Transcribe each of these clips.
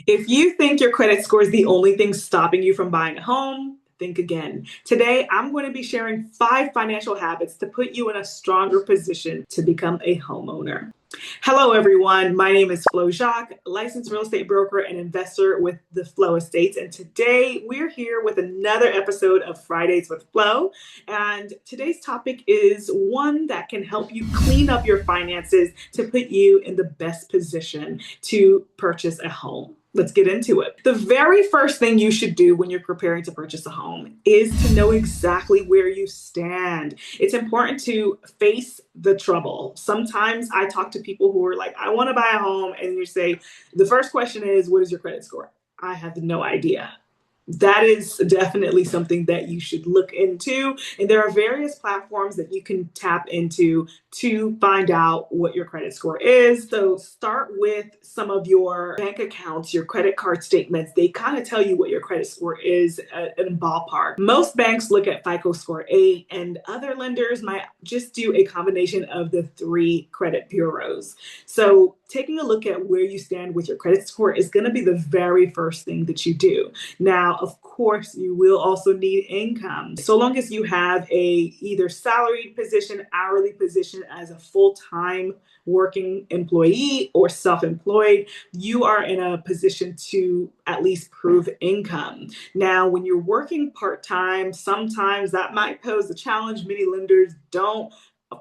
If you think your credit score is the only thing stopping you from buying a home, think again. Today, I'm going to be sharing 5 financial habits to put you in a stronger position to become a homeowner. Hello, everyone. My name is Flo Jacques, licensed real estate broker and investor with the Flo Estates. And today we're here with another episode of Fridays with Flo. And today's topic is one that can help you clean up your finances to put you in the best position to purchase a home. Let's get into it. The very first thing you should do when you're preparing to purchase a home is to know exactly where you stand. It's important to face the trouble. Sometimes I talk to people who are like, I want to buy a home. And you say, the first question is, what is your credit score? I have no idea. That is definitely something that you should look into. And there are various platforms that you can tap into to find out what your credit score is. So start with some of your bank accounts, your credit card statements. They kind of tell you what your credit score is in ballpark. Most banks look at FICO score 8, and other lenders might just do a combination of the 3 credit bureaus. So taking a look at where you stand with your credit score is going to be the very first thing that you do. Now, of course, you will also need income. So long as you have a either salaried position, hourly position as a full-time working employee or self-employed, you are in a position to at least prove income. Now, when you're working part-time, sometimes that might pose a challenge. Many lenders don't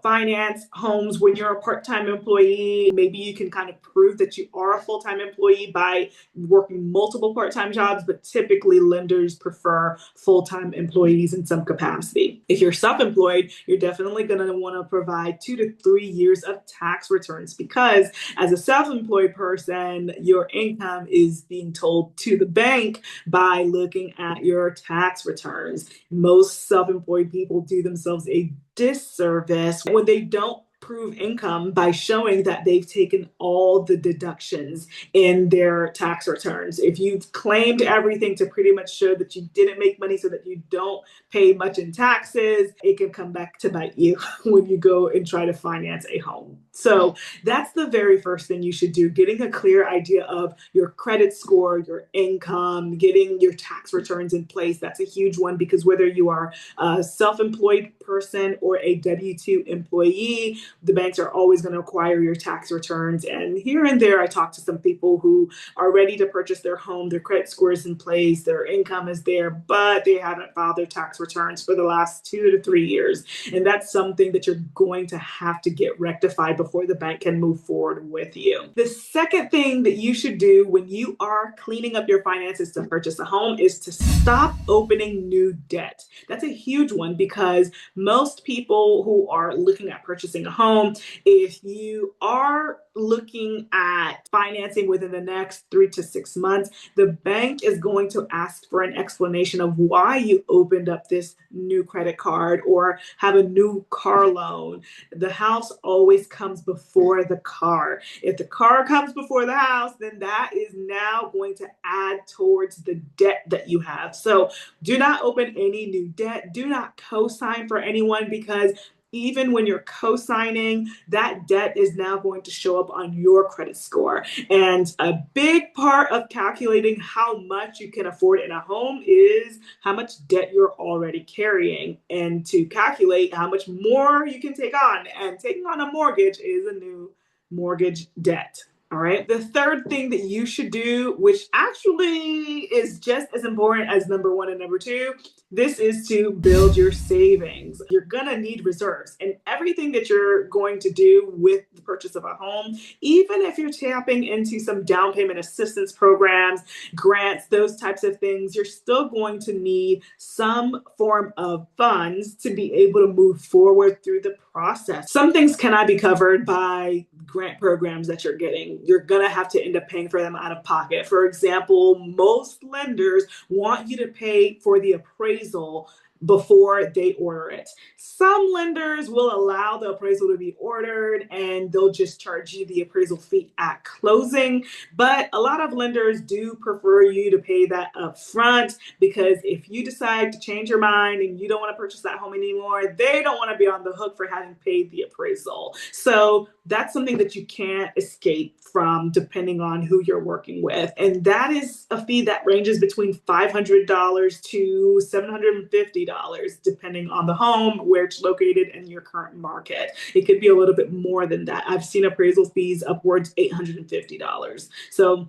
finance homes when you're a part-time employee. Maybe you can kind of prove that you are a full-time employee by working multiple part-time jobs, but typically lenders prefer full-time employees in some capacity. If you're self-employed, you're definitely going to want to provide 2 to 3 years of tax returns, because as a self-employed person, your income is being told to the bank by looking at your tax returns. Most self-employed people do themselves a disservice when they don't prove income by showing that they've taken all the deductions in their tax returns. If you've claimed everything to pretty much show that you didn't make money so that you don't pay much in taxes, it can come back to bite you when you go and try to finance a home. So that's the very first thing you should do, getting a clear idea of your credit score, your income, getting your tax returns in place. That's a huge one, because whether you are a self-employed person or a W-2 employee, the banks are always going to require your tax returns. And here and there, I talk to some people who are ready to purchase their home, their credit score is in place, their income is there, but they haven't filed their tax returns for the last 2 to 3 years. And that's something that you're going to have to get rectified before the bank can move forward with you. The second thing that you should do when you are cleaning up your finances to purchase a home is to stop opening new debt. That's a huge one, because most people who are looking at purchasing a home, if you are looking at financing within the next 3 to 6 months, the bank is going to ask for an explanation of why you opened up this new credit card or have a new car loan. The house always comes before the car. If the car comes before the house, then that is now going to add towards the debt that you have. So do not open any new debt. Do not co-sign for anyone, because even when you're co-signing, that debt is now going to show up on your credit score. And a big part of calculating how much you can afford in a home is how much debt you're already carrying, and to calculate how much more you can take on. And taking on a mortgage is a new mortgage debt. All right. The third thing that you should do, which actually is just as important as number 1 and number 2, this is to build your savings. You're going to need reserves, and everything that you're going to do with the purchase of a home, even if you're tapping into some down payment assistance programs, grants, those types of things, you're still going to need some form of funds to be able to move forward through the process. Some things cannot be covered by grant programs that you're getting. You're going to have to end up paying for them out of pocket. For example, most lenders want you to pay for the appraisal before they order it. Some lenders will allow the appraisal to be ordered and they'll just charge you the appraisal fee at closing. But a lot of lenders do prefer you to pay that up front, because if you decide to change your mind and you don't want to purchase that home anymore, they don't want to be on the hook for having paid the appraisal. So that's something that you can't escape from depending on who you're working with. And that is a fee that ranges between $500 to $750, depending on the home, where it's located, and your current market. It could be a little bit more than that. I've seen appraisal fees upwards $850. So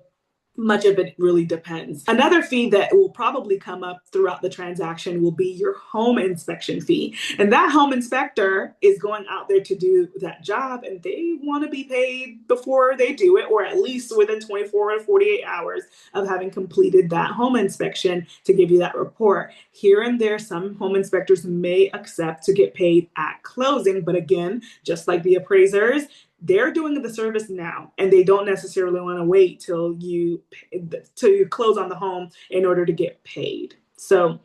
much of it really depends. Another fee that will probably come up throughout the transaction will be your home inspection fee. And that home inspector is going out there to do that job, and they want to be paid before they do it, or at least within 24 to 48 hours of having completed that home inspection to give you that report. Here and there, some home inspectors may accept to get paid at closing, but again, just like the appraisers, they're doing the service now, and they don't necessarily want to wait till you close on the home in order to get paid. So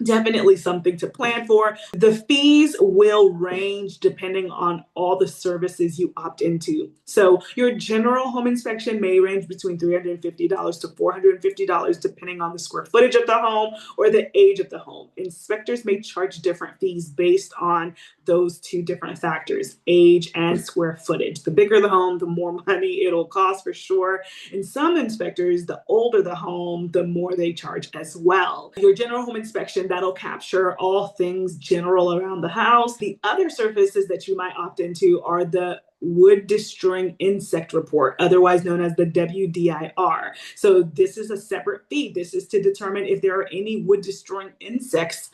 definitely something to plan for. The fees will range depending on all the services you opt into. So your general home inspection may range between $350 to $450, depending on the square footage of the home or the age of the home. Inspectors may charge different fees based on those two different factors, age and square footage. The bigger the home, the more money it'll cost for sure. And some inspectors, the older the home, the more they charge as well. Your general home inspection, that'll capture all things general around the house. The other services that you might opt into are the wood destroying insect report, otherwise known as the WDIR. So this is a separate fee. This is to determine if there are any wood destroying insects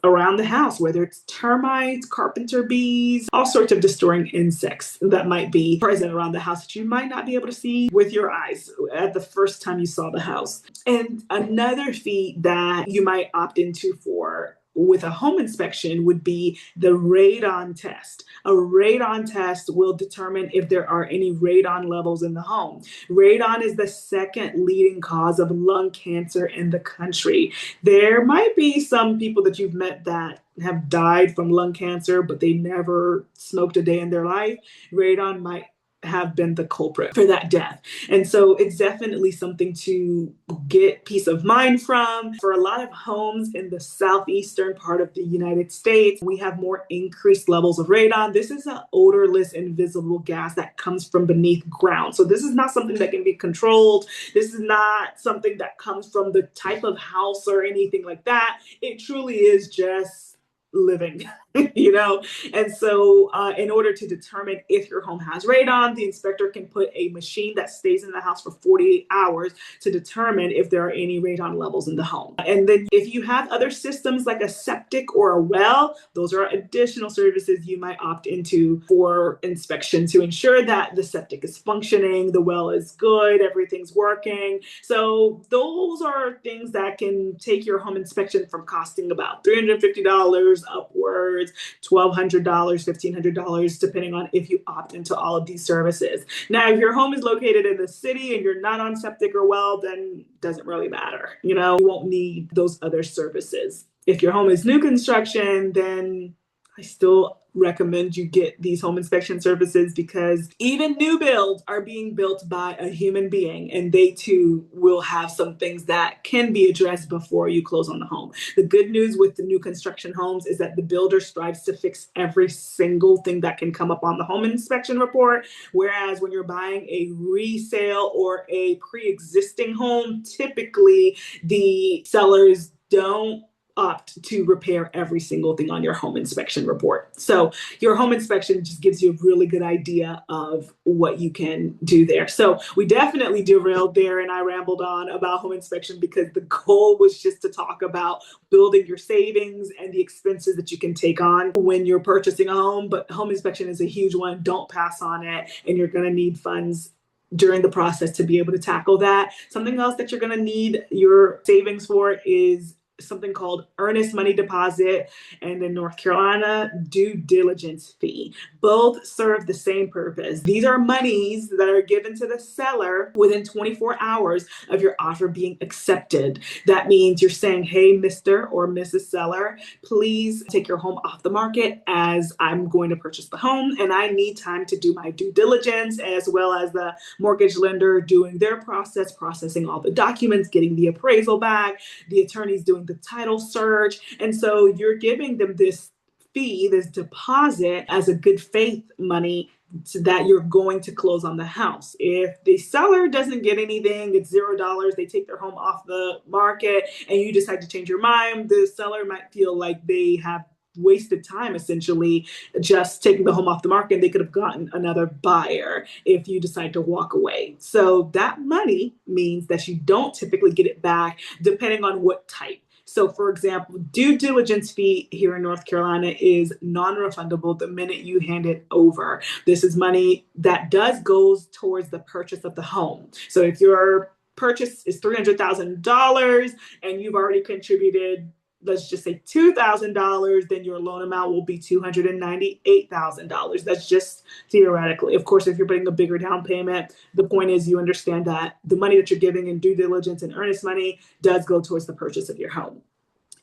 around the house, whether it's termites, carpenter bees, all sorts of destroying insects that might be present around the house that you might not be able to see with your eyes at the first time you saw the house. And another fee that you might opt into for with a home inspection would be the radon test. A radon test will determine if there are any radon levels in the home. Radon is the second leading cause of lung cancer in the country. There might be some people that you've met that have died from lung cancer, but they never smoked a day in their life. Radon might have been the culprit for that death. And so it's definitely something to get peace of mind from. For a lot of homes in the southeastern part of the United States, we have more increased levels of radon. This is an odorless, invisible gas that comes from beneath ground. So this is not something that can be controlled. This is not something that comes from the type of house or anything like that. It truly is just living, And so in order to determine if your home has radon, the inspector can put a machine that stays in the house for 48 hours to determine if there are any radon levels in the home. And then if you have other systems like a septic or a well, those are additional services you might opt into for inspection to ensure that the septic is functioning, the well is good, everything's working. So those are things that can take your home inspection from costing about $350 upwards, $1,200, $1,500, depending on if you opt into all of these services. Now, if your home is located in the city and you're not on septic or well, then it doesn't really matter. You won't need those other services. If your home is new construction, then I still recommend you get these home inspection services, because even new builds are being built by a human being, and they too will have some things that can be addressed before you close on the home. The good news with the new construction homes is that the builder strives to fix every single thing that can come up on the home inspection report, whereas when you're buying a resale or a pre-existing home, typically the sellers don't opt to repair every single thing on your home inspection report. So your home inspection just gives you a really good idea of what you can do there. So we definitely derailed there, and I rambled on about home inspection because the goal was just to talk about building your savings and the expenses that you can take on when you're purchasing a home. But home inspection is a huge one. Don't pass on it, and you're going to need funds during the process to be able to tackle that. Something else that you're going to need your savings for is something called earnest money deposit, and in North Carolina, due diligence fee. Both serve the same purpose. These are monies that are given to the seller within 24 hours of your offer being accepted. That means you're saying, hey, Mr. or Mrs. Seller, please take your home off the market, as I'm going to purchase the home and I need time to do my due diligence, as well as the mortgage lender doing their process, processing all the documents, getting the appraisal back, the attorneys doing the title search. And so you're giving them this fee, this deposit, as a good faith money so that you're going to close on the house. If the seller doesn't get anything, it's $0, they take their home off the market, and you decide to change your mind, the seller might feel like they have wasted time essentially just taking the home off the market. They could have gotten another buyer if you decide to walk away. So that money means that you don't typically get it back depending on what type. So for example, due diligence fee here in North Carolina is non-refundable the minute you hand it over. This is money that goes towards the purchase of the home. So if your purchase is $300,000 and you've already contributed, let's just say $2,000, then your loan amount will be $298,000. That's just theoretically. Of course, if you're putting a bigger down payment, the point is you understand that the money that you're giving in due diligence and earnest money does go towards the purchase of your home.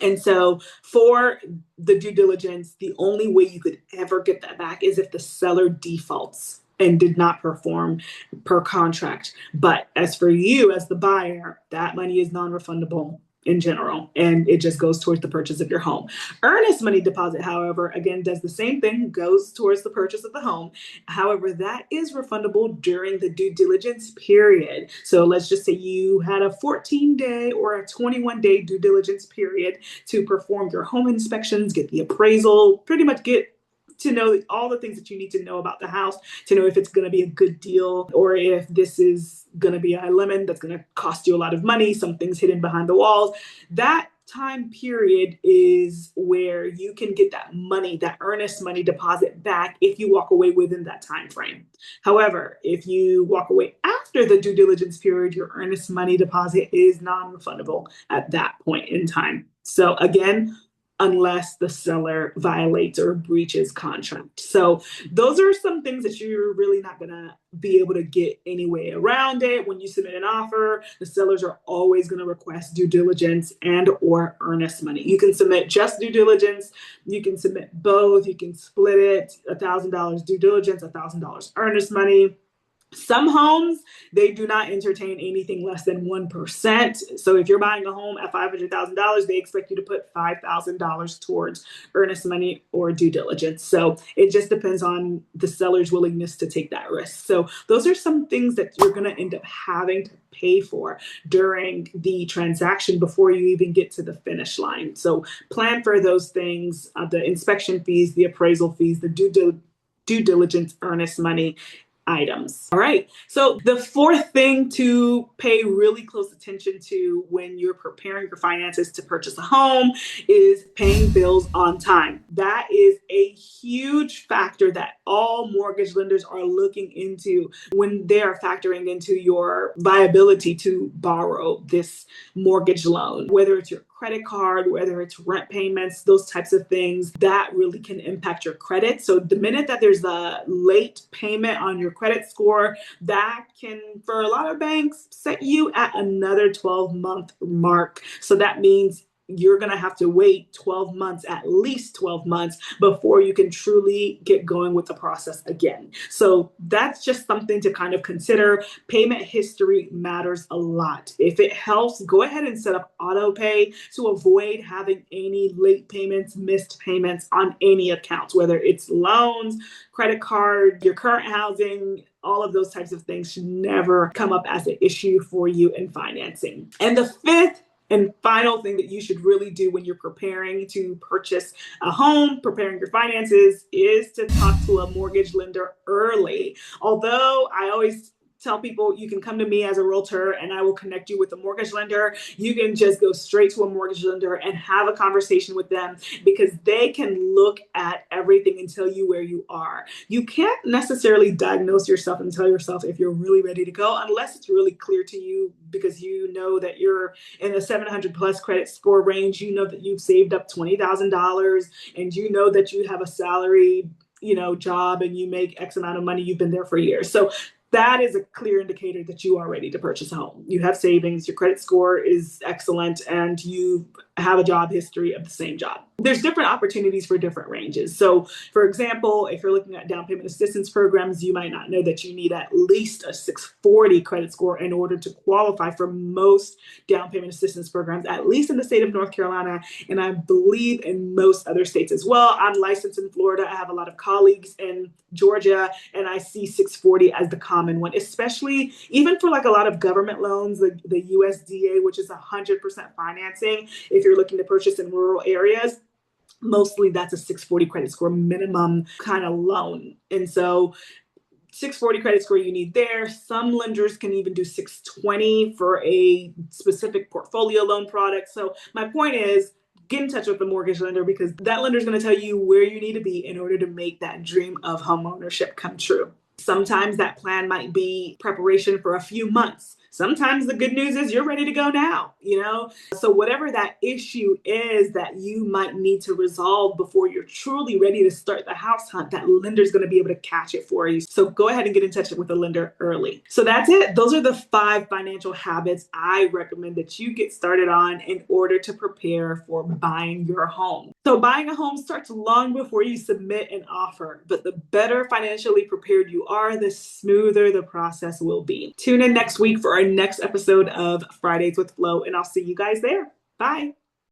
And so for the due diligence, the only way you could ever get that back is if the seller defaults and did not perform per contract. But as for you as the buyer, that money is non-refundable in general, and it just goes towards the purchase of your home. Earnest money deposit, however, again, does the same thing, goes towards the purchase of the home. However, that is refundable during the due diligence period. So let's just say you had a 14-day or a 21-day due diligence period to perform your home inspections, get the appraisal, pretty much get to know all the things that you need to know about the house, to know if it's going to be a good deal or if this is going to be a lemon that's going to cost you a lot of money, some things hidden behind the walls. That time period is where you can get that money, that earnest money deposit back if you walk away within that time frame. However, if you walk away after the due diligence period, your earnest money deposit is non-refundable at that point in time. So again, unless the seller violates or breaches contract. So those are some things that you're really not going to be able to get any way around it. When you submit an offer, the sellers are always going to request due diligence and or earnest money. You can submit just due diligence. You can submit both. You can split it, $1,000 due diligence, $1,000 earnest money. Some homes, they do not entertain anything less than 1%. So if you're buying a home at $500,000, they expect you to put $5,000 towards earnest money or due diligence. So it just depends on the seller's willingness to take that risk. So those are some things that you're going to end up having to pay for during the transaction before you even get to the finish line. So plan for those things, the inspection fees, the appraisal fees, the due diligence, earnest money items. All right. So the fourth thing to pay really close attention to when you're preparing your finances to purchase a home is paying bills on time. That is a huge factor that all mortgage lenders are looking into when they are factoring into your viability to borrow this mortgage loan, whether it's your credit card, whether it's rent payments, those types of things that really can impact your credit. So the minute that there's a late payment on your credit score, that can, for a lot of banks, set you at another 12-month mark. So that means you're going to have to wait 12 months, at least 12 months, before you can truly get going with the process again. So that's just something to kind of consider. Payment history matters a lot. If it helps, go ahead and set up auto pay to avoid having any late payments, missed payments on any accounts, whether it's loans, credit card, your current housing. All of those types of things should never come up as an issue for you in financing. And the fifth and final thing that you should really do when you're preparing to purchase a home, preparing your finances, is to talk to a mortgage lender early. Although I always tell people you can come to me as a realtor and I will connect you with a mortgage lender, you can just go straight to a mortgage lender and have a conversation with them because they can look at everything and tell you where you are. You can't necessarily diagnose yourself and tell yourself if you're really ready to go unless it's really clear to you, because you know that you're in the 700 plus credit score range. You know that you've saved up $20,000 and you know that you have a salary, job and you make X amount of money. You've been there for years. So that is a clear indicator that you are ready to purchase a home. You have savings, your credit score is excellent, and you have a job history of the same job. There's different opportunities for different ranges. So for example, if you're looking at down payment assistance programs, you might not know that you need at least a 640 credit score in order to qualify for most down payment assistance programs, at least in the state of North Carolina, and I believe in most other states as well. I'm licensed in Florida. I have a lot of colleagues in Georgia, and I see 640 as the common one, especially even for like a lot of government loans, the USDA, which is 100% financing. If you're looking to purchase in rural areas, mostly that's a 640 credit score minimum kind of loan. And so 640 credit score you need there. Some lenders can even do 620 for a specific portfolio loan product. So my point is, get in touch with the mortgage lender, because that lender is going to tell you where you need to be in order to make that dream of homeownership come true. Sometimes that plan might be preparation for a few months. Sometimes the good news is you're ready to go now, So whatever that issue is that you might need to resolve before you're truly ready to start the house hunt, that lender is going to be able to catch it for you. So go ahead and get in touch with a lender early. So that's it. Those are the 5 financial habits I recommend that you get started on in order to prepare for buying your home. So buying a home starts long before you submit an offer, but the better financially prepared you are, the smoother the process will be. Tune in next week for our next episode of Fridays with Flo, and I'll see you guys there. Bye.